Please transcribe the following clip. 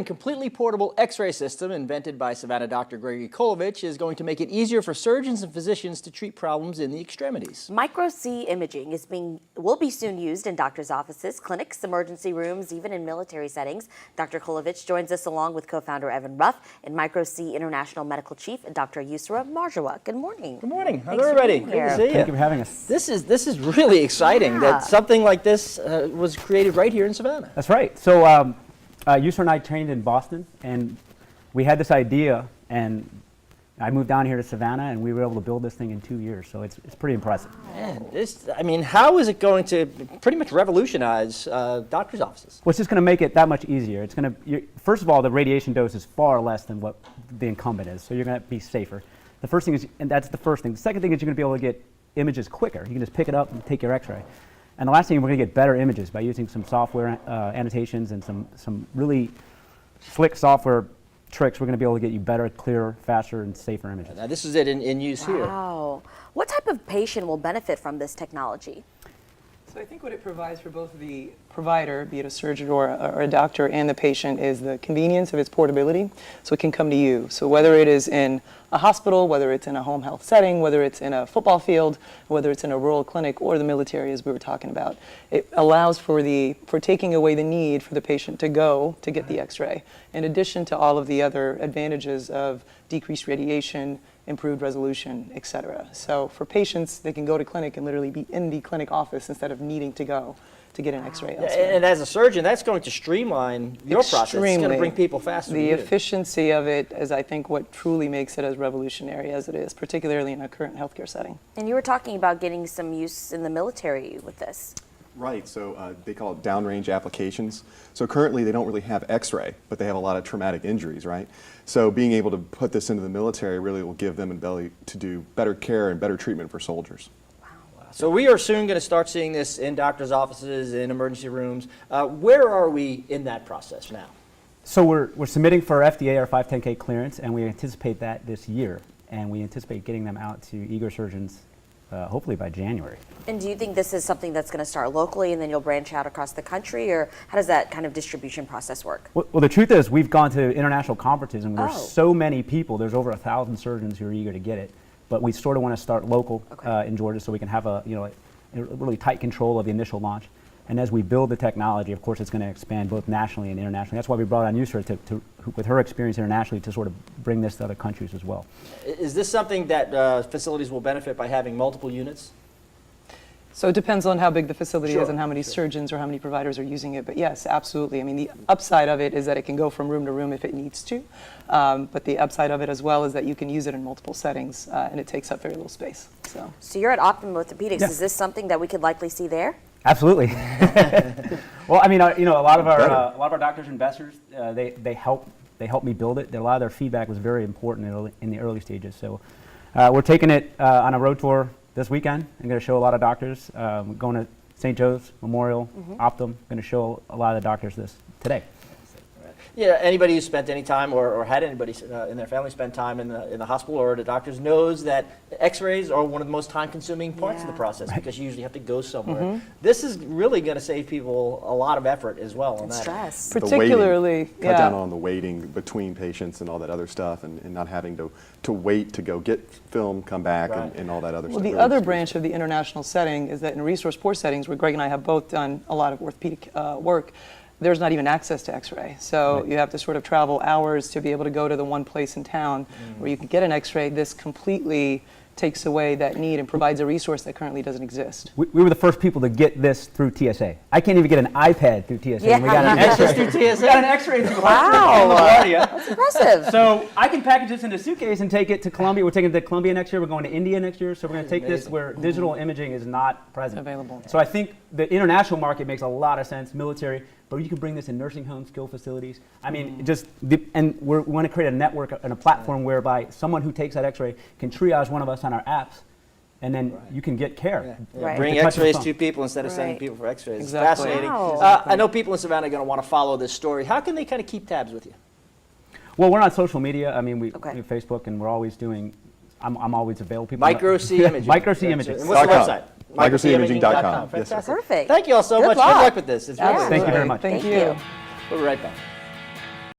exciting, completely portable X-ray system invented by Savannah Dr. Gregory Kolovich is going to make it easier for surgeons and physicians to treat problems in the extremities. Micro-C imaging will be soon used in doctors' offices, clinics, emergency rooms, even in military settings. Dr. Kolovich joins us along with co-founder Evan Ruff and Micro-C International Medical Chief Dr. Yusra Marjawa. Good morning. Good morning. How's Thanks everybody? for Good being to here. see you. Thank you for having us. This is really exciting that something like this was created right here in Savannah. That's right. So Yusra and I trained in Boston, and we had this idea, and I moved down here to Savannah, and we were able to build this thing in 2 years. So it's pretty impressive. Man, how is it going to pretty much revolutionize doctors' offices? Well, it's just going to make it that much easier. It's going to, first of all, the radiation dose is far less than what the incumbent is, so you're going to be safer. The first thing is, and that's the first thing. The second thing is you're going to be able to get images quicker. You can just pick it up and take your X-ray. And the last thing, we're going to get better images by using some software annotations and some really slick software tricks. We're going to be able to get you better, clearer, faster, and safer images. Now, this is it in use here. Wow. What type of patient will benefit from this technology? So I think what it provides for both the provider, be it a surgeon or a doctor, and the patient is the convenience of its portability, so it can come to you. So whether it is in a hospital, whether it's in a home health setting, whether it's in a football field, whether it's in a rural clinic or the military, as we were talking about, it allows for taking away the need for the patient to go to get the X-ray, in addition to all of the other advantages of decreased radiation, improved resolution, et cetera. So for patients, they can go to clinic and literally be in the clinic office instead of needing to go to get an X-ray elsewhere. And as a surgeon, that's going to streamline your process. It's going to bring people faster to The you. efficiency of it is, I think, what truly makes it as revolutionary as it is, particularly in a current healthcare setting. And you were talking about getting some use in the military with this. Right, so they call it downrange applications. So currently they don't really have X-ray, but they have a lot of traumatic injuries, right? So being able to put this into the military really will give them an ability to do better care and better treatment for soldiers. So we are soon going to start seeing this in doctors' offices, in emergency rooms. Where are we in that process now? So we're submitting for FDA our 510K clearance, and we anticipate that this year. And we anticipate getting them out to eager surgeons hopefully by January. And do you think this is something that's going to start locally and then you'll branch out across the country, or how does that kind of distribution process work? Well, the truth is we've gone to international conferences, and there's Oh. so many people. There's over 1,000 surgeons who are eager to get it. But we sort of want to start local in Georgia, so we can have a really tight control of the initial launch. And as we build the technology, of course, it's going to expand both nationally and internationally. That's why we brought on Yusra with her experience internationally to sort of bring this to other countries as well. Is this something that facilities will benefit by having multiple units? So it depends on how big the facility Sure, is and how many surgeons or how many providers are using it. But yes, absolutely. I mean, the upside of it is that it can go from room to room if it needs to. But the upside of it as well is that you can use it in multiple settings, and it takes up very little space. So you're at Optimum Orthopedics. Yeah. Is this something that we could likely see there? Absolutely. Well, I mean, a lot of our doctors and investors, they help me build it. A lot of their feedback was very important in the early stages. So we're taking it on a road tour this weekend. I'm going to show a lot of doctors. Going to St. Joe's Memorial, Optum. Going to show a lot of the doctors this today. Yeah, anybody who spent any time or had anybody in their family spend time in the hospital or the doctors knows that X-rays are one of the most time-consuming parts of the process because you usually have to go somewhere. This is really going to save people a lot of effort as well on that. Stress. Particularly, Cut down on the waiting between patients and all that other stuff, and not having to wait to go get film, come back, and all that other Well, stuff. the other branch of the international setting is that in resource-poor settings, where Greg and I have both done a lot of orthopedic work, there's not even access to X-ray. So you have to sort of travel hours to be able to go to the one place in town where you can get an X-ray. This completely takes away that need and provides a resource that currently doesn't exist. We were the first people to get this through TSA. I can't even get an iPad through TSA. Yeah. And we got an Access X-ray. through TSA? We got an X-ray through Wow. LaGuardia. That's impressive. So I can package this in a suitcase and take it to Columbia. We're taking it to Columbia next year. We're going to India next year. So we're going to take this where digital imaging is not present. Available. So I think the international market makes a lot of sense, military, but you can bring this in nursing homes, skilled facilities. I mean, and we want to create a network and a platform whereby someone who takes that X-ray can triage one of us on our apps, and then you can get care. Right. Bring With the touch of a X-rays phone. to people instead of sending Right. people for X-rays. Exactly. It's fascinating. Wow. I know people in Savannah are going to want to follow this story. How can they kind of keep tabs with you? Well, we're on social media. I mean, we Okay. have Facebook, and we're always doing. I'm always available. People Micro-C Imaging. Micro-C Imaging. And what's the .com. website? microCimaging.com. Yes, sir. Fantastic. Perfect. Thank you all so Good much. luck. Good luck with this. It's really Thank you very much. Thank Thank you. you. We'll be right back.